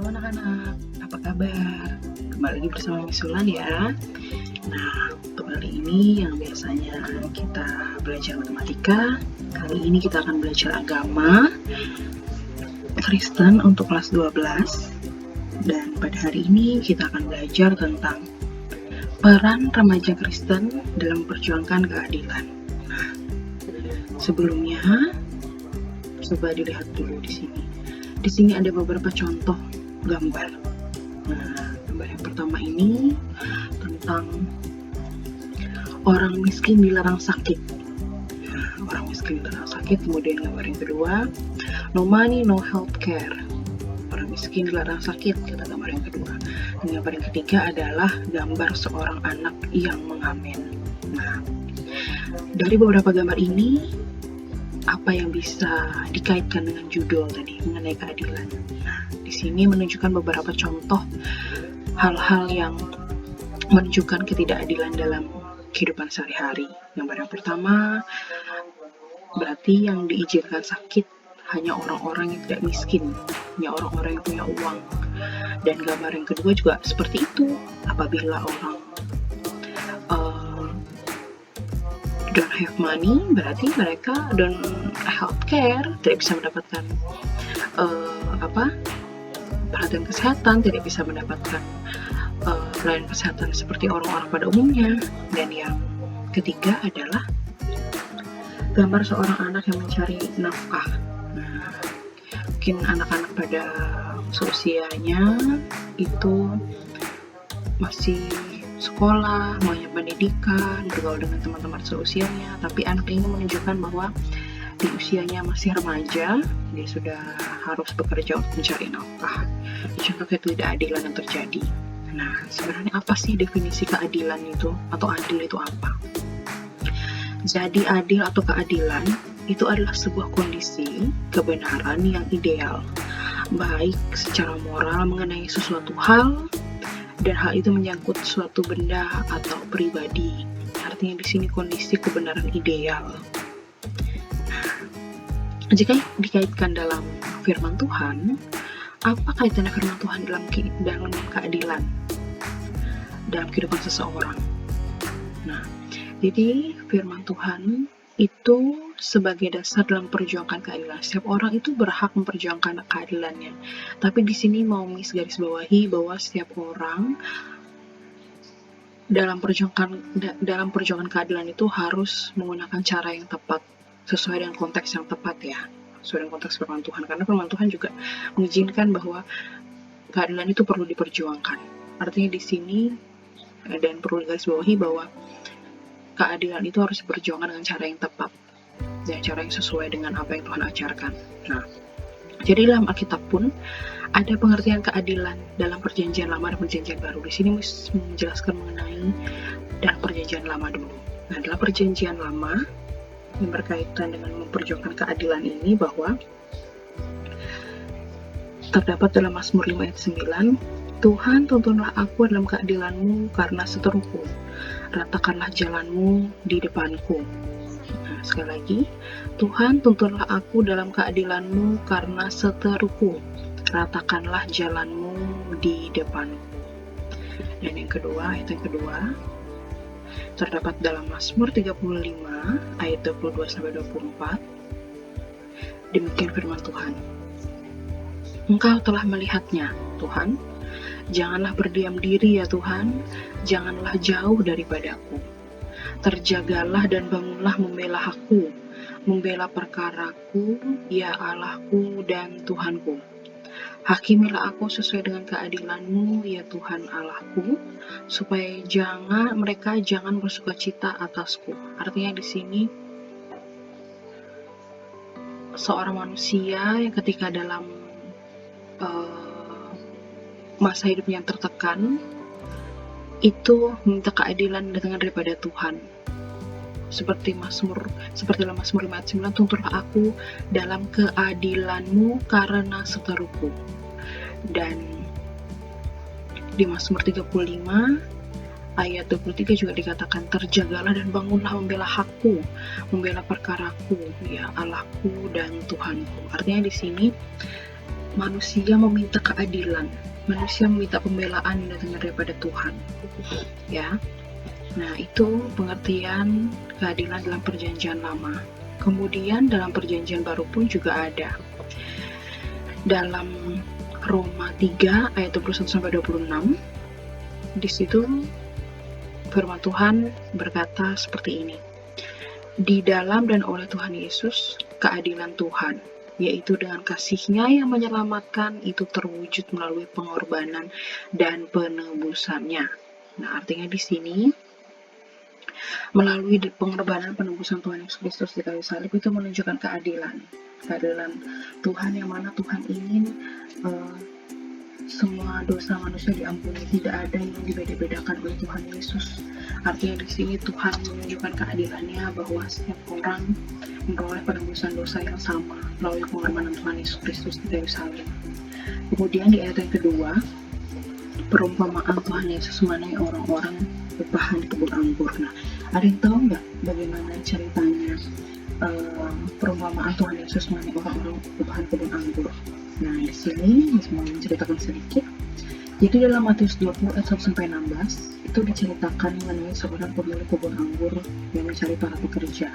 Halo anak-anak, apa kabar? Kembali lagi bersama Miss Sulan ya. Nah, untuk kali ini yang biasanya kita belajar matematika, kali ini kita akan belajar agama Kristen untuk kelas 12. Dan pada hari ini kita akan belajar tentang peran remaja Kristen dalam memperjuangkan keadilan. Nah, sebelumnya coba dilihat dulu di sini. Di sini ada beberapa contoh gambar. Nah, gambar yang pertama ini tentang orang miskin dilarang sakit. Nah, orang miskin dilarang sakit. Kemudian gambar yang kedua, no money, no health care. Orang miskin dilarang sakit, kata gambar yang kedua. Dan gambar yang ketiga adalah gambar seorang anak yang mengamen. Nah, dari beberapa gambar ini, apa yang bisa dikaitkan dengan judul tadi mengenai keadilan. Nah, di sini menunjukkan beberapa contoh hal-hal yang menunjukkan ketidakadilan dalam kehidupan sehari-hari. Gambar yang pertama, berarti yang diizinkan sakit hanya orang-orang yang tidak miskin, hanya orang-orang yang punya uang. Dan gambar yang kedua juga seperti itu, apabila orang don't have money, berarti mereka don't health care, tidak bisa mendapatkan perhatian kesehatan, tidak bisa mendapatkan pelayanan kesehatan seperti orang-orang pada umumnya. Dan yang ketiga adalah gambar seorang anak yang mencari nafkah. Nah, mungkin anak-anak pada seusianya itu masih sekolah, maunya pendidikan, bergaul dengan teman-teman seusianya, tapi anak ini menunjukkan bahwa di usianya masih remaja, dia sudah harus bekerja untuk mencari nafkah. Contoh ketidakadilan yang terjadi. Nah, sebenarnya apa sih definisi keadilan itu, atau adil itu apa? Jadi adil atau keadilan itu adalah sebuah kondisi kebenaran yang ideal, baik secara moral mengenai sesuatu hal, dan hal itu menyangkut suatu benda atau pribadi. Artinya di sini kondisi kebenaran ideal. Nah, jika dikaitkan dalam firman Tuhan, apa kaitannya firman Tuhan dalam keadilan dalam kehidupan seseorang? Nah, jadi firman Tuhan itu sebagai dasar dalam perjuangan keadilan. Setiap orang itu berhak memperjuangkan keadilannya. Tapi di sini mau Miss garis bawahi bahwa setiap orang dalam perjuangan keadilan itu harus menggunakan cara yang tepat, sesuai dengan konteks yang tepat ya, sesuai dengan konteks firman Tuhan. Karena firman Tuhan juga mengizinkan bahwa keadilan itu perlu diperjuangkan. Artinya di sini dan perlu garis bawahi bahwa keadilan itu harus diperjuangkan dengan cara yang tepat dan cara yang sesuai dengan apa yang Tuhan ajarkan. Nah, jadi dalam Alkitab pun ada pengertian keadilan dalam perjanjian lama dan perjanjian baru. Di sini menjelaskan mengenai dalam perjanjian lama dulu. Nah, dalam perjanjian lama yang berkaitan dengan memperjuangkan keadilan ini bahwa terdapat dalam Mazmur 5 ayat 9, Tuhan tuntunlah aku dalam keadilanmu karena seteruku, ratakanlah jalanmu di depanku. Nah, sekali lagi, Tuhan tuntunlah aku dalam keadilanmu karena seteruku, ratakanlah jalanmu di depanku. Dan yang kedua, ayat yang kedua, terdapat dalam Mazmur 35 ayat 22-24. Demikian firman Tuhan. Engkau telah melihatnya, Tuhan. Janganlah berdiam diri ya Tuhan, janganlah jauh daripadaku. Terjagalah dan bangunlah membela aku, membela perkaraku, ya Allahku dan Tuhanku. Hakimilah aku sesuai dengan keadilanmu, ya Tuhan Allahku, supaya mereka jangan bersukacita atasku. Artinya di sini seorang manusia yang ketika dalam masa hidupnya yang tertekan itu meminta keadilan datangnya daripada Tuhan. Seperti dalam Mazmur 5 ayat 9, tuntunlah aku dalam keadilanmu karena seteruku. Dan di Mazmur 35 ayat 23 juga dikatakan, terjagalah dan bangunlah membela hakku, membela perkaraku, ya Allahku dan Tuhanku. Artinya di sini manusia meminta keadilan, manusia meminta pembelaan yang datang daripada Tuhan, ya. Nah, itu pengertian keadilan dalam perjanjian lama. Kemudian dalam perjanjian baru pun juga ada. Dalam Roma 3 ayat 21-26, di situ firman Tuhan berkata seperti ini. Di dalam dan oleh Tuhan Yesus, keadilan Tuhan, yaitu dengan kasih-Nya yang menyelamatkan, itu terwujud melalui pengorbanan dan penebusannya. Nah, artinya di sini melalui pengorbanan penebusan Tuhan Yesus Kristus di kayu salib itu menunjukkan keadilan Tuhan, yang mana Tuhan ingin semua dosa manusia diampuni, tidak ada yang dibeda-bedakan oleh Tuhan Yesus. Artinya di sini Tuhan menunjukkan keadilannya bahwa setiap orang memperoleh penebusan dosa yang sama melalui pengorbanan Tuhan Yesus Kristus di kayu salib. Kemudian di ayat yang kedua, perumpamaan Tuhan Yesus mengenai orang-orang upahan di kebun anggur. Nah, ada yang tahu nggak bagaimana ceritanya perumpamaan Tuhan Yesus mengenai orang-orang upahan kebun anggur? Nah, di sini saya mau menceritakan sedikit. Jadi dalam Matius 20 ayat 1-16 itu diceritakan mengenai seorang pemilik kebun anggur yang mencari para pekerja.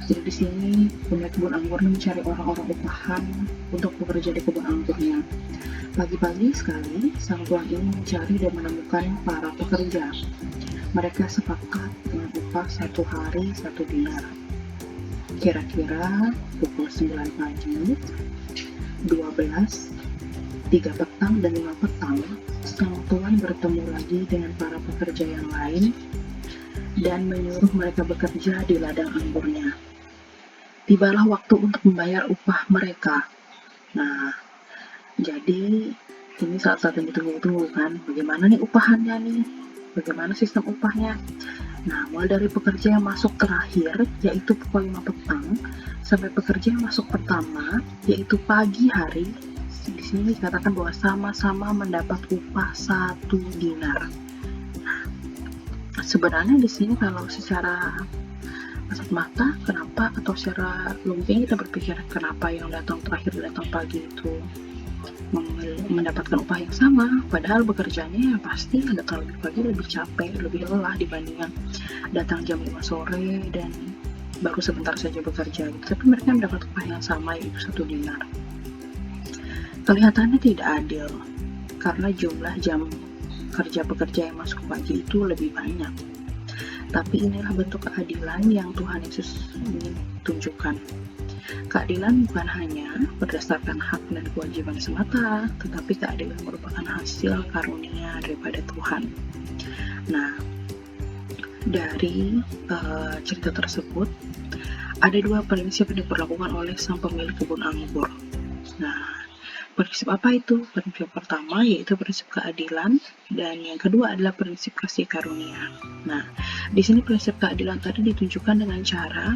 Jadi di sini pemilik kebun anggur mencari orang-orang upahan untuk bekerja di kebun anggurnya. Pagi-pagi sekali, sang tuan ini mencari dan menemukan para pekerja. Mereka sepakat dengan upah 1 hari 1 dinar. Kira-kira pukul 9 pagi, 12, 3 petang, dan 5 petang, sang tuan bertemu lagi dengan para pekerja yang lain dan menyuruh mereka bekerja di ladang anggurnya. Tibalah waktu untuk membayar upah mereka. Nah, jadi ini saat-saat yang ditunggu-tunggu kan, bagaimana nih upahannya nih, bagaimana sistem upahnya. Nah, mulai dari pekerja yang masuk terakhir, yaitu pukul 5 petang, sampai pekerja yang masuk pertama, yaitu pagi hari. Di sini dikatakan bahwa sama-sama mendapat upah 1 dinar. Nah, sebenarnya di sini kalau secara kasat mata, kenapa, atau secara logikanya kita berpikir kenapa yang datang terakhir datang pagi itu mendapatkan upah yang sama, padahal bekerjanya ya pasti datang lebih pagi, lebih capek, lebih lelah dibandingkan datang jam 5 sore dan baru sebentar saja bekerja gitu. Tapi mereka mendapat upah yang sama, yaitu 1 dinar. Kelihatannya tidak adil karena jumlah jam kerja pekerja yang masuk pagi itu lebih banyak. Tapi inilah bentuk keadilan yang Tuhan Yesus ingin tunjukkan. Keadilan bukan hanya berdasarkan hak dan kewajiban semata, tetapi keadilan merupakan hasil karunia daripada Tuhan. Nah, dari cerita tersebut, ada 2 prinsip yang diperlakukan oleh sang pemilik kebun anggur. Nah, prinsip apa itu? Prinsip pertama yaitu prinsip keadilan, dan yang kedua adalah prinsip kasih karunia. Nah, di sini prinsip keadilan tadi ditunjukkan dengan cara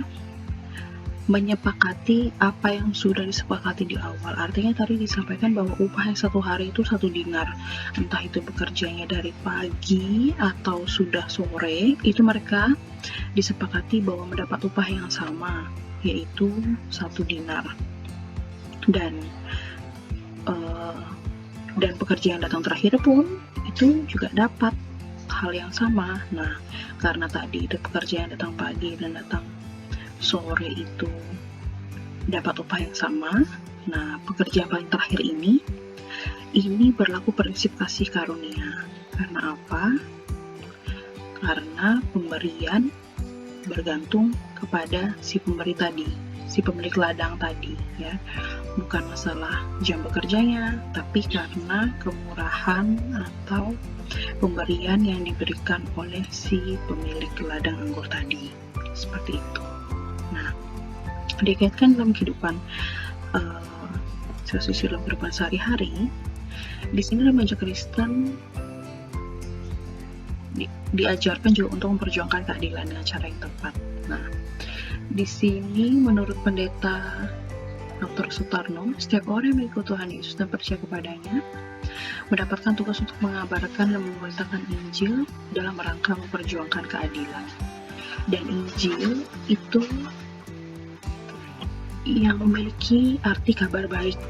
menyepakati apa yang sudah disepakati di awal. Artinya tadi disampaikan bahwa upah yang 1 hari itu 1 dinar. Entah itu bekerjanya dari pagi atau sudah sore, itu mereka disepakati bahwa mendapat upah yang sama, yaitu 1 dinar. Dan pekerja yang datang terakhir pun itu juga dapat hal yang sama. Nah, karena tadi itu pekerja yang datang pagi dan datang sore itu dapat upah yang sama. Nah, pekerja paling terakhir ini berlaku prinsip kasih karunia. Karena apa? Karena pemberian bergantung kepada si pemberi tadi, si pemilik ladang tadi, ya. Bukan masalah jam bekerjanya, tapi karena kemurahan atau pemberian yang diberikan oleh si pemilik ladang anggur tadi. Seperti itu. Nah, dikaitkan dalam kehidupan sesuai dalam kehidupan sehari-hari, di sini remaja Kristen diajarkan juga untuk memperjuangkan keadilan dengan cara yang tepat. Nah, di sini menurut pendeta Dr. Sutarno, setiap orang yang mengikuti Tuhan Yesus dan percaya kepadanya mendapatkan tugas untuk mengabarkan dan memberitakan Injil dalam rangka memperjuangkan keadilan. Dan Injil itu yang memiliki arti kabar baik,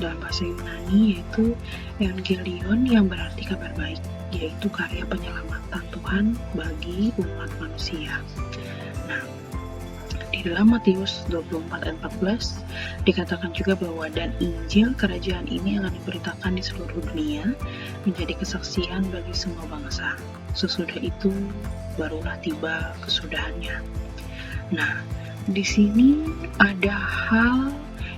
dalam bahasa Yunani, yaitu Evangelion, yang berarti kabar baik, yaitu karya penyelamatan Tuhan bagi umat manusia. Nah, di dalam Matius 24 ayat 14 dikatakan juga bahwa dan Injil kerajaan ini akan diberitakan di seluruh dunia menjadi kesaksian bagi semua bangsa. Sesudah itu barulah tiba kesudahannya. Nah, di sini ada hal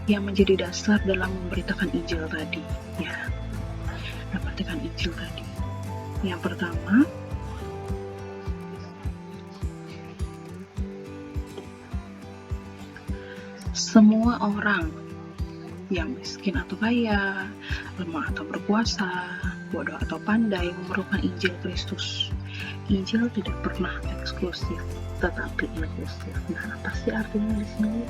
yang menjadi dasar dalam memberitakan Injil tadi, ya. Memberitakan Injil tadi. Yang pertama, semua orang yang miskin atau kaya, lemah atau berkuasa, bodoh atau pandai memerlukan Injil Kristus. Injil tidak pernah eksklusif, tetapi inklusif. Nah, apa sih artinya di sini?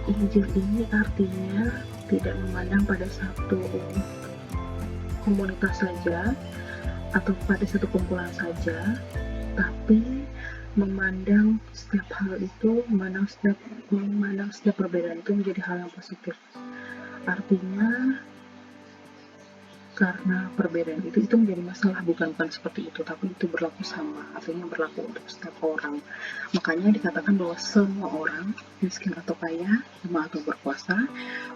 Injil ini artinya tidak memandang pada satu komunitas saja atau pada satu kumpulan saja, tapi memandang setiap hal itu, memandang setiap perbedaan itu menjadi hal yang positif. Artinya karena perbedaan itu menjadi masalah, bukan seperti itu, tapi itu berlaku sama, artinya berlaku untuk setiap orang. Makanya dikatakan bahwa semua orang, miskin atau kaya, lemah atau berkuasa,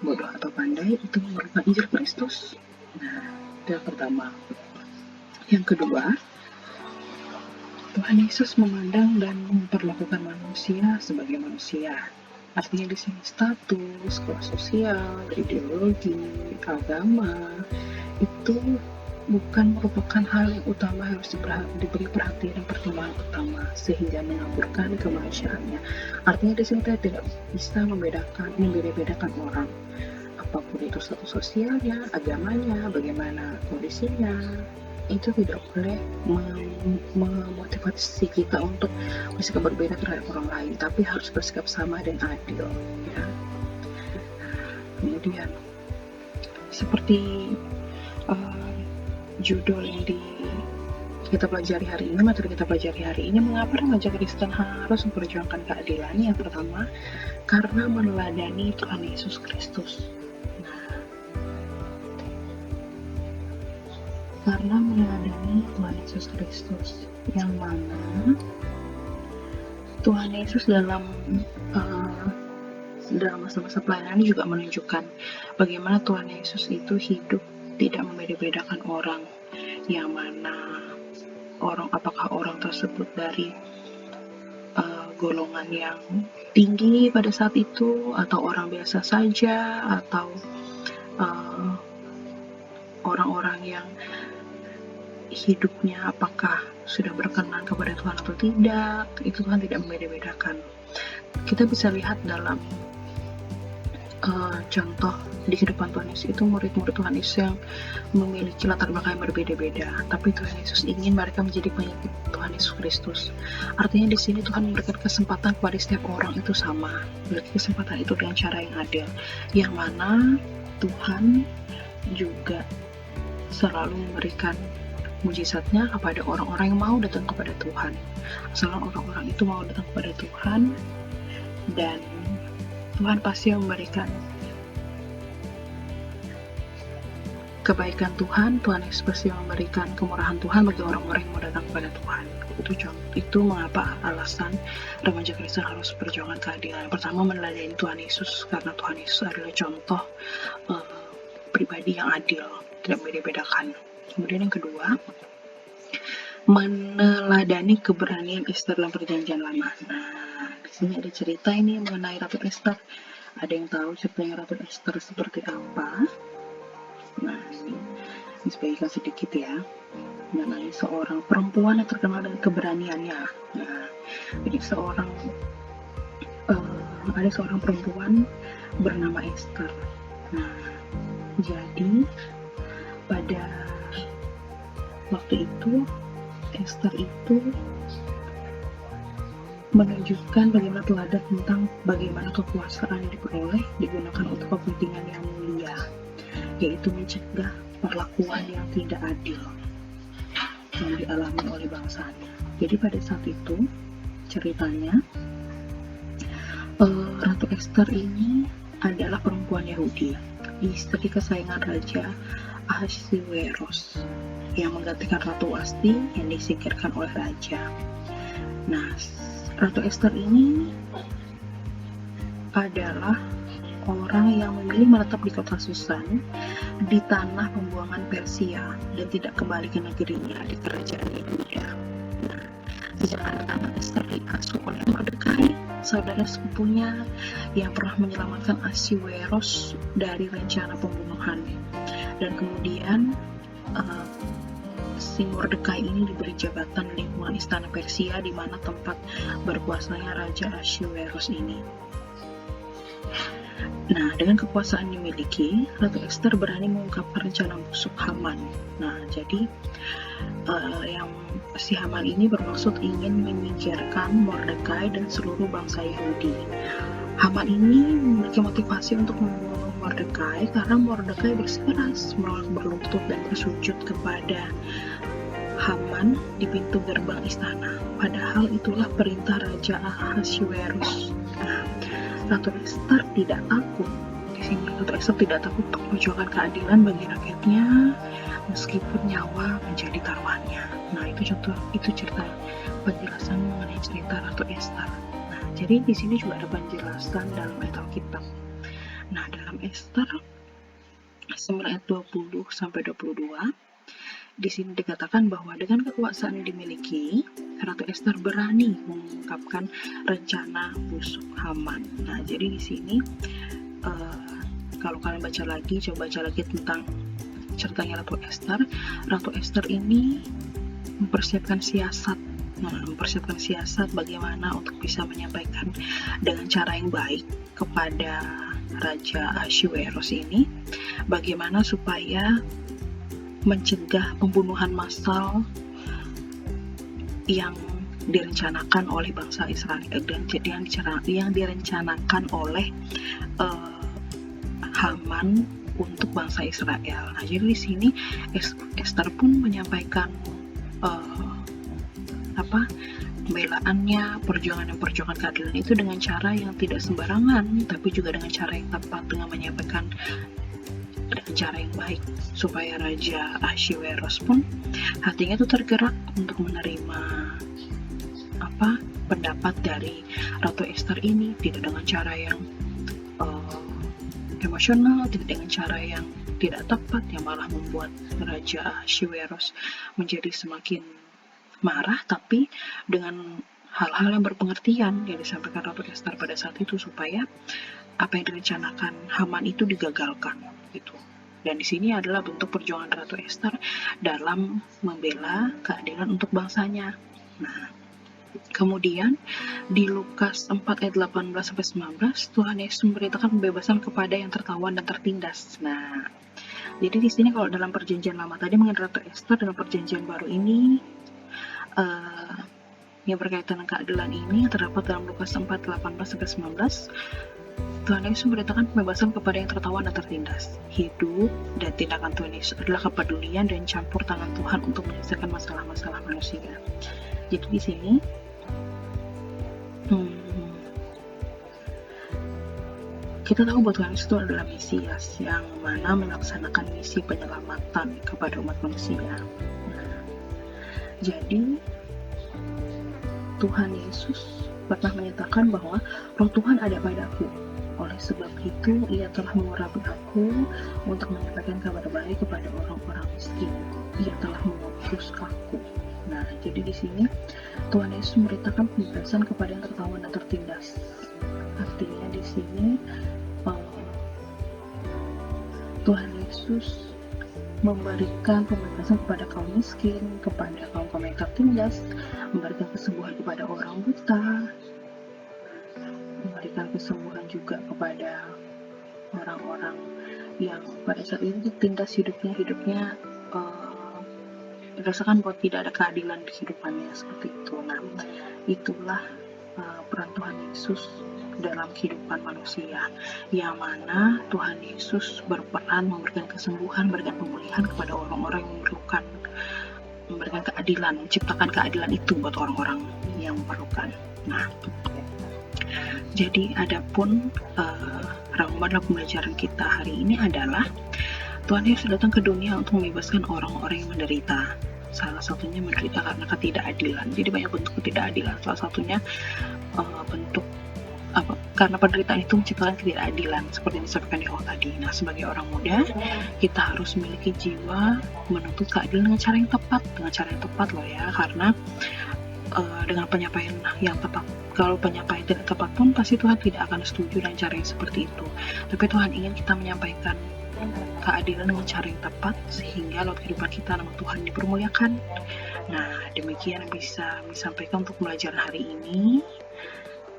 bodoh atau pandai, itu memerlukan Injil Kristus. Nah, itu yang pertama. Yang kedua, Tuhan Yesus memandang dan memperlakukan manusia sebagai manusia. Artinya di sini status, kelas sosial, ideologi, agama itu bukan merupakan hal yang utama harus diberi perhatian dan pertimbangan utama sehingga mengaburkan kemanusiaannya. Artinya di sini kita tidak bisa membeda-bedakan orang, apapun itu status sosialnya, agamanya, bagaimana kondisinya. Itu tidak boleh memotivasi kita untuk bersikap berbeda terhadap orang lain, tapi harus bersikap sama dan adil, ya. Kemudian seperti judul yang kita pelajari hari ini, materi kita pelajari hari ini, mengapa remaja Kristen harus memperjuangkan keadilan? Yang pertama, karena meneladani Tuhan Yesus Kristus. Karena meneladani Tuhan Yesus Kristus, yang mana Tuhan Yesus dalam masa-masa pelayanan juga menunjukkan bagaimana Tuhan Yesus itu hidup tidak membeda-bedakan orang, yang mana apakah orang tersebut dari golongan yang tinggi pada saat itu, atau orang biasa saja, atau orang-orang yang hidupnya apakah sudah berkenan kepada Tuhan atau tidak, itu Tuhan tidak membeda-bedakan. Kita bisa lihat dalam contoh di kehidupan Tuhan Yesus itu, murid-murid Tuhan Yesus yang memiliki latar belakang yang berbeda-beda, tapi Tuhan Yesus ingin mereka menjadi pengikut Tuhan Yesus Kristus. Artinya di sini Tuhan memberikan kesempatan kepada setiap orang itu sama, memiliki kesempatan itu dengan cara yang adil, yang mana Tuhan juga selalu memberikan mujizatnya kepada orang-orang yang mau datang kepada Tuhan. Asalkan orang-orang itu mau datang kepada Tuhan, dan Tuhan pasti memberikan kebaikan Tuhan. Tuhan Yesus pasti memberikan kemurahan Tuhan bagi orang-orang yang mau datang kepada Tuhan. Itu mengapa alasan remaja Kristen harus perjuangan keadilan. Pertama, meneladani Tuhan Yesus, karena Tuhan Yesus adalah contoh pribadi yang adil, tidak membeda-bedakan. Kemudian yang kedua, meneladani keberanian Ester dalam perjanjian lama. Nah, di sini ada cerita ini mengenai Ratu Ester. Ada yang tahu ceritanya Ratu Ester seperti apa? Nah, ini disebagikan sedikit ya, mengenai seorang perempuan yang terkenal dengan keberaniannya. Nah, jadi ada seorang perempuan bernama Ester. Nah, jadi pada waktu itu Ester itu menunjukkan bagaimana teladan tentang bagaimana kekuasaan yang diperoleh digunakan untuk kepentingan yang mulia, yaitu mencegah perlakuan yang tidak adil yang dialami oleh bangsanya. Jadi pada saat itu ceritanya Ratu Ester ini adalah perempuan Yahudi, istri kesayangan Raja Ahasiweros yang menggantikan Ratu Wasti yang disingkirkan oleh Raja. Nah, Ratu Ester ini adalah orang yang memilih menetap di kota Susan di tanah pembuangan Persia dan tidak kembali ke negerinya di kerajaan Yehuda. Nah, sejak anak-anak Ester diasuh oleh Mordekai, saudara sepupunya yang pernah menyelamatkan Ahasiweros dari rencana pembunuhan. Dan kemudian si Mordekai ini diberi jabatan di lingkungan istana Persia di mana tempat berkuasanya Raja Ahasiweros ini. Nah, dengan kekuasaan dimiliki, Ratu Ester berani mengungkapkan rencana busuk Haman. Nah, jadi yang si Haman ini bermaksud ingin menyingkirkan Mordekai dan seluruh bangsa Yahudi. Haman ini memiliki motivasi untuk membunuh Mordekai karena Mordekai bersikeras menolak berlutut dan bersujud kepada Haman di pintu gerbang istana. Padahal itulah perintah Raja Ahasiweros. Nah, Ratu Ester tidak takut. Di sini Ratu Ester tidak takut untuk memperjuangkan keadilan bagi rakyatnya meskipun nyawa menjadi taruhannya. Nah, itu cerita penjelasan mengenai cerita Ratu Ester. Nah, jadi di sini juga ada penjelasan dalam ayat Alkitab. Nah, dalam Ester 9 ayat 20 sampai 22 di sini dikatakan bahwa dengan kekuasaan yang dimiliki, Ratu Ester berani mengungkapkan rencana busuk Haman. Nah, jadi di sini kalau kalian coba baca lagi tentang ceritanya Ratu Ester. Ratu Ester ini mempersiapkan siasat. Mempersiapkan siasat bagaimana untuk bisa menyampaikan dengan cara yang baik kepada Raja Ahasiweros ini, bagaimana supaya mencegah pembunuhan massal yang direncanakan oleh bangsa Israel dan yang direncanakan oleh Haman untuk bangsa Israel. Nah, jadi di sini Ester pun menyampaikan pembelaannya, perjuangan keadilan itu dengan cara yang tidak sembarangan, tapi juga dengan cara yang tepat, dengan menyampaikan dengan cara yang baik, supaya Raja Ahasiweros pun hatinya itu tergerak untuk menerima pendapat dari Ratu Ester ini, tidak dengan cara yang emosional, tidak dengan cara yang tidak tepat, yang malah membuat Raja Ahasiweros menjadi semakin marah, tapi dengan hal-hal yang berpengertian yang disampaikan Ratu Ester pada saat itu supaya apa yang direncanakan Haman itu digagalkan gitu. Dan di sini adalah bentuk perjuangan Ratu Ester dalam membela keadilan untuk bangsanya. Nah, kemudian di Lukas 4 ayat 18 sampai 19, Tuhan Yesus memberitakan pembebasan kepada yang tertawan dan tertindas. Nah, jadi di sini kalau dalam perjanjian lama tadi mengenai Ratu Ester, dalam perjanjian baru ini yang berkaitan dengan keadilan ini terdapat dalam Lukas 4 18 sampai 19. Tuhan Yesus memberitakan pembebasan kepada yang tertawan dan tertindas. Hidup dan tindakan Tuhan Yesus adalah kepedulian dan campur tangan Tuhan untuk menyelesaikan masalah-masalah manusia. Jadi di sini kita tahu bahwa Tuhan Yesus itu adalah Mesias yang mana melaksanakan misi penyelamatan kepada umat manusia. Jadi Tuhan Yesus pernah menyatakan bahwa Roh Tuhan ada padaku. Oleh sebab itu, Ia telah mengurapi aku untuk menyampaikan kabar baik kepada orang-orang miskin. Ia telah mengutus aku. Nah, jadi di sini Tuhan Yesus memberitakan pembebasan kepada yang tertawan dan tertindas. Artinya di sini Tuhan Yesus memberikan pembebasan kepada kaum miskin, kepada kaum yang tertindas, memberikan kesembuhan kepada orang buta, memberikan kesembuhan juga kepada orang-orang yang pada saat itu tertindas hidupnya dirasakan bahwa tidak ada keadilan di kehidupannya seperti itu. Nah, itulah peran Tuhan Yesus dalam kehidupan manusia, yang mana Tuhan Yesus berperan memberikan kesembuhan, memberikan pemulihan kepada orang-orang yang memerlukan, memberikan keadilan, menciptakan keadilan itu buat orang-orang yang memerlukan. Nah, Jadi adapun rangkuman dalam pembelajaran kita hari ini adalah Tuhan Yesus datang ke dunia untuk membebaskan orang-orang yang menderita. Salah satunya menderita karena ketidakadilan. Jadi banyak bentuk ketidakadilan. Salah satunya bentuk karena penderitaan itu menciptakan ketidakadilan seperti yang disampaikan di awal tadi. Nah, sebagai orang muda, kita harus memiliki jiwa menuntut keadilan dengan cara yang tepat loh ya, karena dengan penyampaian yang tepat. Kalau penyampaian tidak tepat pun pasti Tuhan tidak akan setuju dengan cara yang seperti itu. Tapi Tuhan ingin kita menyampaikan keadilan dengan cara yang tepat sehingga lewat kehidupan kita nama Tuhan dipermuliakan. Nah, demikian yang bisa disampaikan untuk pembelajaran hari ini.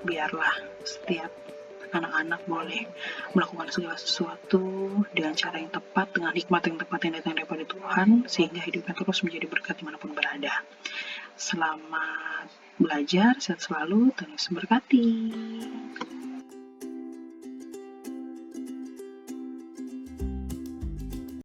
Biarlah setiap anak-anak boleh melakukan segala sesuatu dengan cara yang tepat, dengan hikmat yang tepat yang datang daripada Tuhan, sehingga hidupnya terus menjadi berkat dimanapun berada. Selamat belajar, sehat selalu, Tuhan Yesus memberkati.